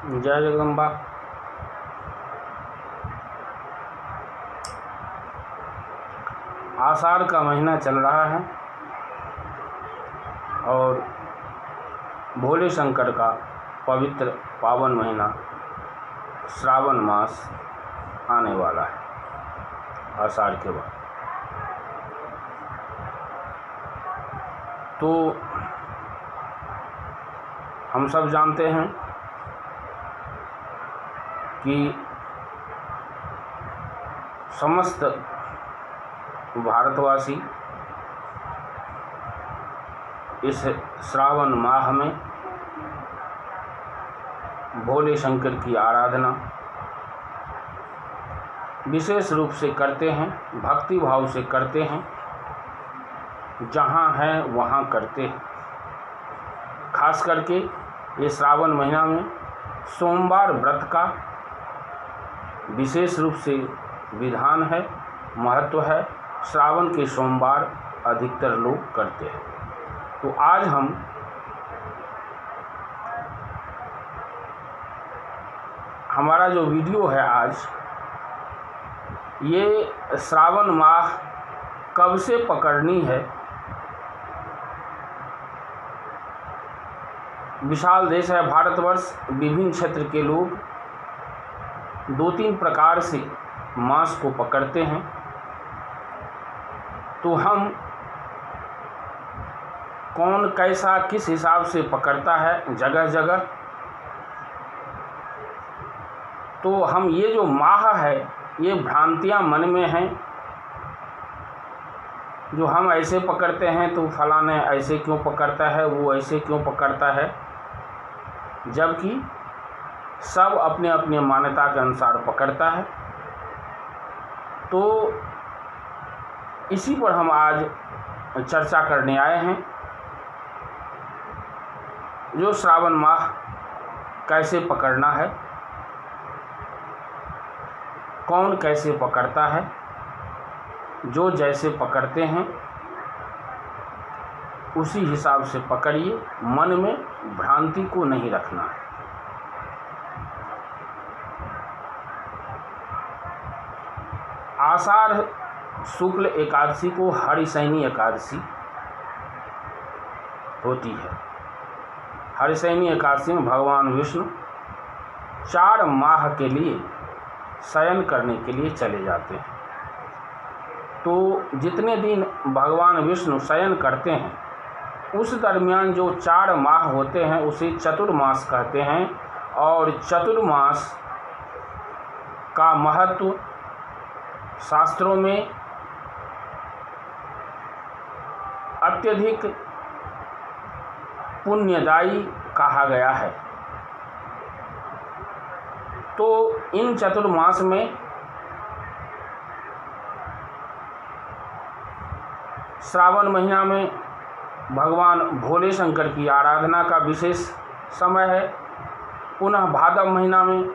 जय जगदम्बा। आषाढ़ का महीना चल रहा है और भोले शंकर का पवित्र पावन महीना श्रावण मास आने वाला है आषाढ़ के बाद। तो हम सब जानते हैं कि समस्त भारतवासी इस श्रावण माह में भोले शंकर की आराधना विशेष रूप से करते हैं, भक्ति भाव से करते हैं, जहाँ है वहाँ करते हैं। खास करके ये श्रावण महीना में सोमवार व्रत का विशेष रूप से विधान है, महत्व है। श्रावण के सोमवार अधिकतर लोग करते हैं। तो आज हम हमारा जो वीडियो है आज, ये श्रावण माह कब से पकड़नी है। विशाल देश है भारतवर्ष, विभिन्न क्षेत्र के लोग 2-3 प्रकार से मास को पकड़ते हैं। तो हम कौन कैसा किस हिसाब से पकड़ता है जगह जगह, तो हम ये जो माह है ये भ्रांतियां मन में हैं। जो हम ऐसे पकड़ते हैं तो फलाने ऐसे क्यों पकड़ता है, वो ऐसे क्यों पकड़ता है, जबकि सब अपने अपने मान्यता के अनुसार पकड़ता है। तो इसी पर हम आज चर्चा करने आए हैं। जो श्रावण माह कैसे पकड़ना है, कौन कैसे पकड़ता है, जो जैसे पकड़ते हैं उसी हिसाब से पकड़िए, मन में भ्रांति को नहीं रखना है। आषाढ़ शुक्ल एकादशी को हरिशयनी एकादशी होती है। हरिशयनी एकादशी में भगवान विष्णु 4 माह के लिए शयन करने के लिए चले जाते हैं। तो जितने दिन भगवान विष्णु शयन करते हैं उस दरमियान जो 4 माह होते हैं उसे चतुर्मास कहते हैं। और चतुर्मास का महत्व शास्त्रों में अत्यधिक पुण्यदायी कहा गया है। तो इन चतुर्मास में श्रावण महीना में भगवान भोले शंकर की आराधना का विशेष समय है। पुनः भाद्र महीना में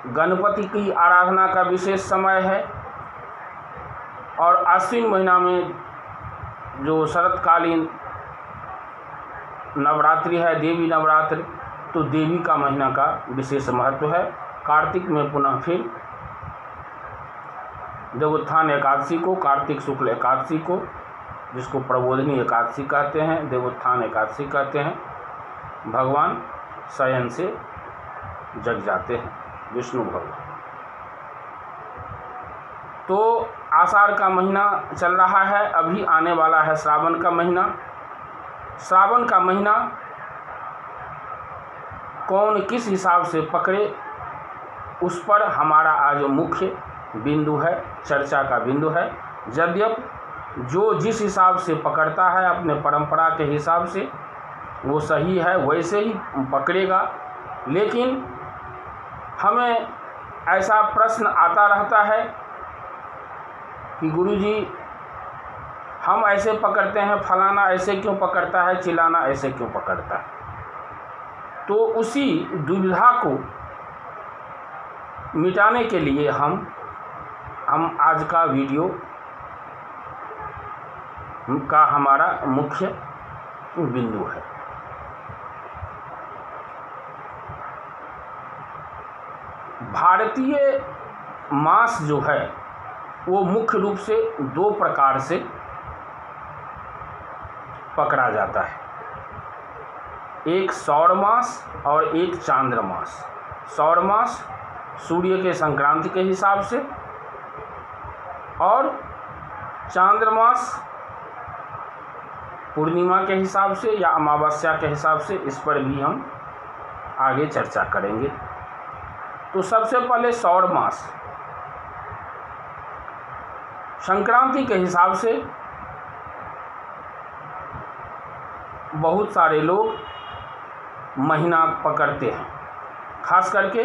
गणपति की आराधना का विशेष समय है। और आश्विन महीना में जो शरतकालीन नवरात्रि है, देवी नवरात्रि, तो देवी का महीना का विशेष महत्व है। कार्तिक में पुनः फिर देवोत्थान एकादशी को, कार्तिक शुक्ल एकादशी को, जिसको प्रबोधिनी एकादशी कहते हैं, देवोत्थान एकादशी कहते हैं, भगवान शयन से जग जाते हैं विष्णु भगवान। तो आषाढ़ का महीना चल रहा है, अभी आने वाला है श्रावण का महीना। श्रावण का महीना कौन किस हिसाब से पकड़े, उस पर हमारा आज मुख्य बिंदु है, चर्चा का बिंदु है। यद्यपि जो जिस हिसाब से पकड़ता है अपने परंपरा के हिसाब से वो सही है, वैसे ही पकड़ेगा। लेकिन हमें ऐसा प्रश्न आता रहता है कि गुरुजी हम ऐसे पकड़ते हैं, फलाना ऐसे क्यों पकड़ता है, चिलाना ऐसे क्यों पकड़ता है। तो उसी दुविधा को मिटाने के लिए हम आज का वीडियो का हमारा मुख्य बिंदु है। भारतीय मास जो है वो मुख्य रूप से दो प्रकार से पकड़ा जाता है, एक सौर मास और एक चांद्र मास। सौर मास सूर्य के संक्रांति के हिसाब से और चांद्र मास पूर्णिमा के हिसाब से या अमावस्या के हिसाब से। इस पर भी हम आगे चर्चा करेंगे। तो सबसे पहले सौर मास संक्रांति के हिसाब से बहुत सारे लोग महीना पकड़ते हैं। खास करके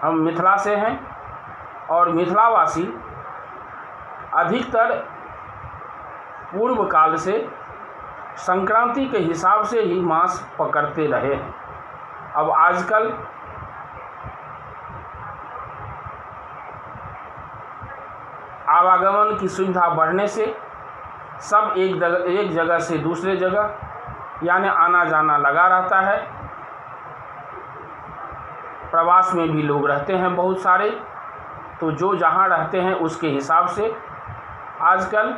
हम मिथिला से हैं और मिथिलावासी अधिकतर पूर्व काल से संक्रांति के हिसाब से ही मास पकड़ते रहे हैं। अब आजकल आवागमन की सुविधा बढ़ने से सब एक जगह से दूसरे जगह यानी आना जाना लगा रहता है। प्रवास में भी लोग रहते हैं बहुत सारे, तो जो जहाँ रहते हैं उसके हिसाब से आजकल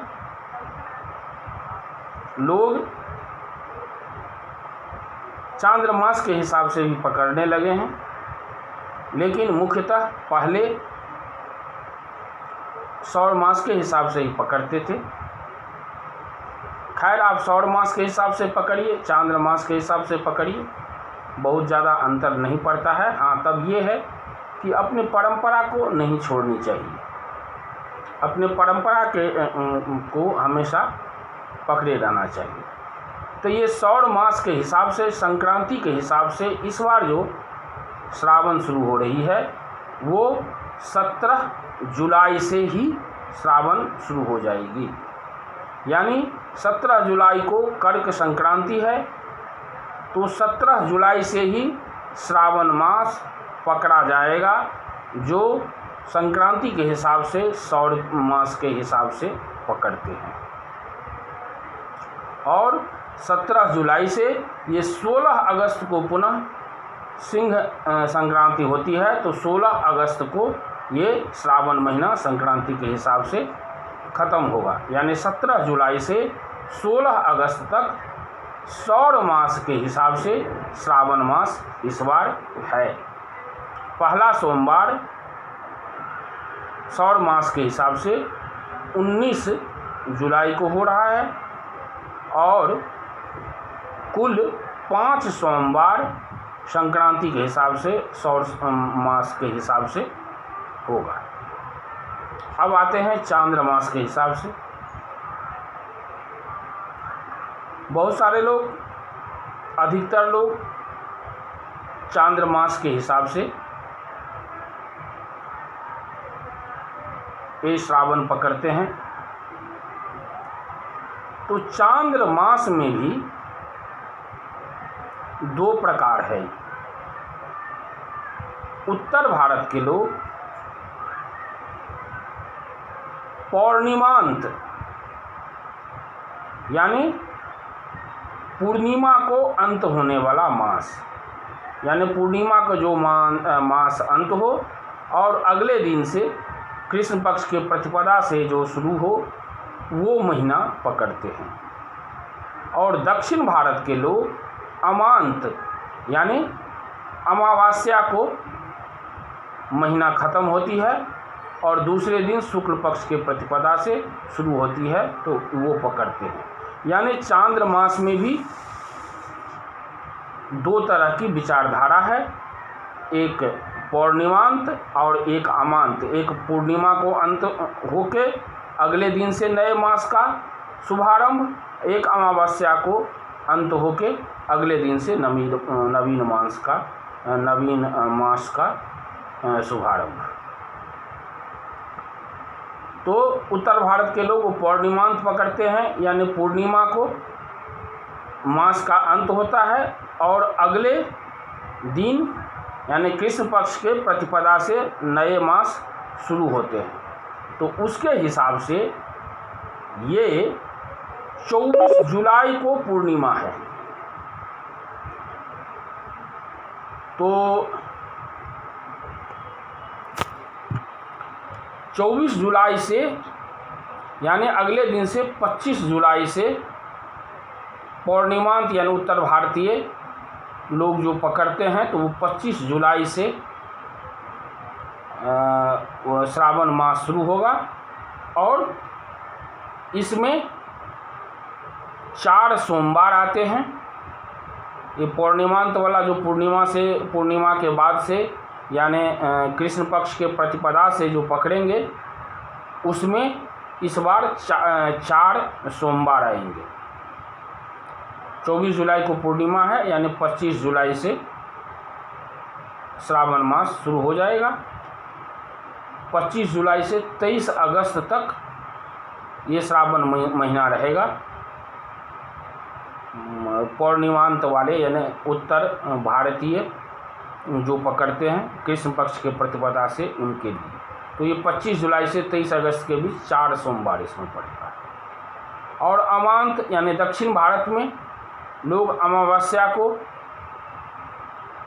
लोग चांद्रमास के हिसाब से भी पकड़ने लगे हैं, लेकिन मुख्यतः पहले सौर मास के हिसाब से ही पकड़ते थे। खैर, आप सौर मास के हिसाब से पकड़िए, चांद्र मास के हिसाब से पकड़िए, बहुत ज़्यादा अंतर नहीं पड़ता है। हाँ, तब ये है कि अपनी परंपरा को नहीं छोड़नी चाहिए, अपने परंपरा को हमेशा पकड़े रहना चाहिए। तो ये सौर मास के हिसाब से, संक्रांति के हिसाब से इस बार जो श्रावण शुरू हो रही है वो 17 जुलाई से ही श्रावण शुरू हो जाएगी। यानी 17 जुलाई को कर्क संक्रांति है, तो 17 जुलाई से ही श्रावण मास पकड़ा जाएगा, जो संक्रांति के हिसाब से सौर मास के हिसाब से पकड़ते हैं। और 17 जुलाई से ये 16 अगस्त को पुनः सिंह संक्रांति होती है, तो 16 अगस्त को ये श्रावण महीना संक्रांति के हिसाब से ख़त्म होगा। यानी 17 जुलाई से 16 अगस्त तक सौर मास के हिसाब से श्रावण मास इस बार है। पहला सोमवार सौर मास के हिसाब से 19 जुलाई को हो रहा है और कुल 5 सोमवार संक्रांति के हिसाब से सौर मास के हिसाब से होगा। अब आते हैं चांद्र मास के हिसाब से। बहुत सारे लोग, अधिकतर लोग चांद्र मास के हिसाब से ये श्रावण पकड़ते हैं। तो चांद्र मास में भी 2 प्रकार है। उत्तर भारत के लोग पौर्णिमांत यानी पूर्णिमा को अंत होने वाला मास, यानी पूर्णिमा का जो मास अंत हो और अगले दिन से कृष्ण पक्ष के प्रतिपदा से जो शुरू हो वो महीना पकड़ते हैं। और दक्षिण भारत के लोग अमांत यानी अमावस्या को महीना ख़त्म होती है और दूसरे दिन शुक्ल पक्ष के प्रतिपदा से शुरू होती है, तो वो पकड़ते हैं। यानी चांद्र मास में भी 2 तरह की विचारधारा है, एक पौर्णिमांत और एक अमांत। एक पूर्णिमा को अंत होके अगले दिन से नए मास का शुभारंभ, एक अमावस्या को अंत होके अगले दिन से नवीन मास का शुभारंभ। तो उत्तर भारत के लोग पौर्णिमांत पकड़ते हैं, यानी पूर्णिमा को मास का अंत होता है और अगले दिन यानी कृष्ण पक्ष के प्रतिपदा से नए मास शुरू होते हैं। तो उसके हिसाब से ये 24 जुलाई को पूर्णिमा है। तो 24 जुलाई से यानी अगले दिन से 25 जुलाई से पूर्णिमांत यानी उत्तर भारतीय लोग जो पकड़ते हैं तो वो 25 जुलाई से श्रावण मास शुरू होगा। और इसमें 4 सोमवार आते हैं। ये पूर्णिमांत वाला जो पूर्णिमा के बाद से यानी कृष्ण पक्ष के प्रतिपदा से जो पकड़ेंगे उसमें इस बार 4 सोमवार आएंगे। 24 जुलाई को पूर्णिमा है यानी 25 जुलाई से श्रावण मास शुरू हो जाएगा। 25 जुलाई से 23 अगस्त तक ये श्रावण महीना रहेगा। पूर्णिमांत वाले यानी उत्तर भारतीय जो पकड़ते हैं कृष्ण पक्ष के प्रतिपदा से उनके लिए तो ये 25 जुलाई से 23 अगस्त के बीच 4 सोमवार इसमें पड़ेगा। और अमांत यानी दक्षिण भारत में लोग अमावस्या को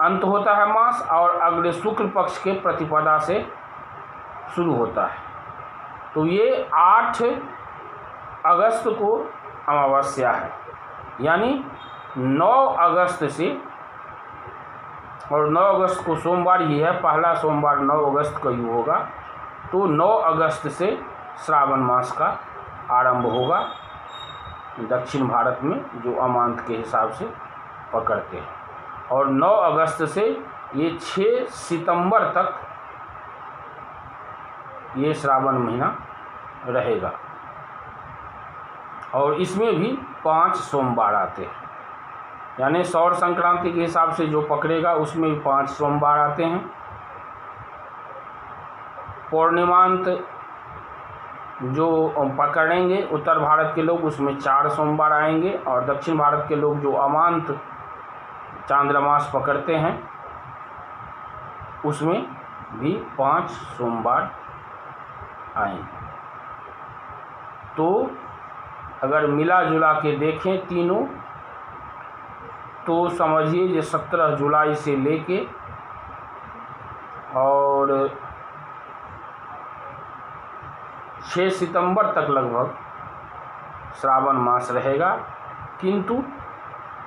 अंत होता है मास और अगले शुक्ल पक्ष के प्रतिपदा से शुरू होता है। तो ये 8 अगस्त को अमावस्या है यानी 9 अगस्त से, और 9 अगस्त को सोमवार ही है, पहला सोमवार 9 अगस्त को ही होगा। तो 9 अगस्त से श्रावण मास का आरंभ होगा दक्षिण भारत में जो अमांत के हिसाब से पकड़ते हैं। और 9 अगस्त से ये 6 सितंबर तक ये श्रावण महीना रहेगा। और इसमें भी 5 सोमवार आते हैं यानी सौर संक्रांति के हिसाब से जो पकड़ेगा उसमें भी 5 सोमवार आते हैं। पूर्णिमांत जो पकड़ेंगे उत्तर भारत के लोग उसमें 4 सोमवार आएंगे और दक्षिण भारत के लोग जो अमांत चांद्रमास पकड़ते हैं उसमें भी 5 सोमवार आएंगे। तो अगर मिला जुला के देखें तीनों तो समझिए ये 17 जुलाई से लेके और 6 सितंबर तक लगभग श्रावण मास रहेगा। किंतु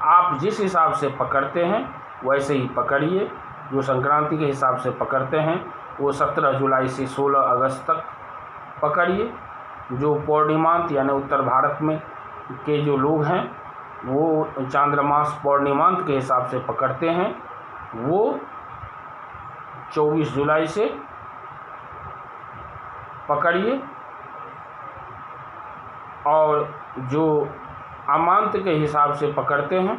आप जिस हिसाब से पकड़ते हैं वैसे ही पकड़िए। जो संक्रांति के हिसाब से पकड़ते हैं वो 17 जुलाई से 16 अगस्त तक पकड़िए। जो पूर्णिमांत यानी उत्तर भारत में के जो लोग हैं वो चांद्रमास पूर्णिमांत के हिसाब से पकड़ते हैं वो 24 जुलाई से पकड़िए। और जो अमांत के हिसाब से पकड़ते हैं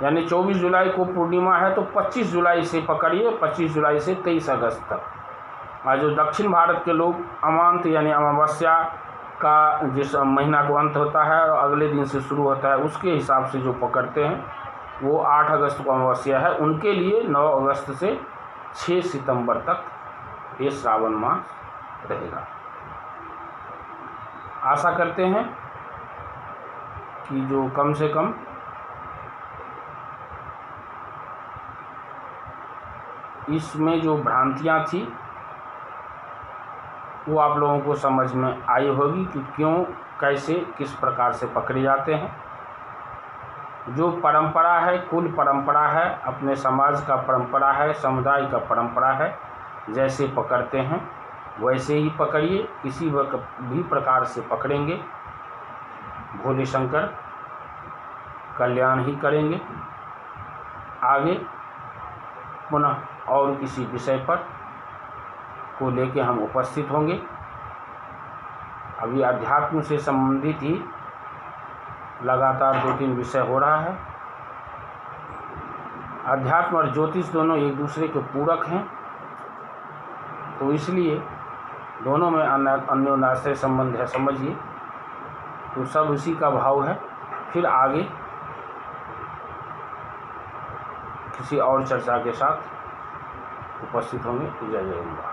यानी 24 जुलाई को पूर्णिमा है तो 25 जुलाई से पकड़िए, 25 जुलाई से 23 अगस्त तक। और जो दक्षिण भारत के लोग अमांत यानी अमावस्या का जिस महीना को अंत होता है और अगले दिन से शुरू होता है उसके हिसाब से जो पकड़ते हैं वो 8 अगस्त को अमावस्या है, उनके लिए 9 अगस्त से 6 सितंबर तक ये श्रावण मास रहेगा। आशा करते हैं कि जो कम से कम इसमें जो भ्रांतियां थी वो आप लोगों को समझ में आई होगी कि क्यों कैसे किस प्रकार से पकड़े जाते हैं। जो परंपरा है, कुल परंपरा है, अपने समाज का परंपरा है, समुदाय का परंपरा है, जैसे पकड़ते हैं वैसे ही पकड़िए। किसी भी प्रकार से पकड़ेंगे भोले शंकर कल्याण ही करेंगे। आगे पुनः और किसी विषय पर को लेके हम उपस्थित होंगे। अभी अध्यात्म से संबंधित ही लगातार 2-3 विषय हो रहा है। अध्यात्म और ज्योतिष दोनों एक दूसरे के पूरक हैं तो इसलिए दोनों में अन्योन्याश्रय संबंध है, समझिए। तो सब उसी का भाव है। फिर आगे किसी और चर्चा के साथ उपस्थित होंगे। जय जय अम्बा।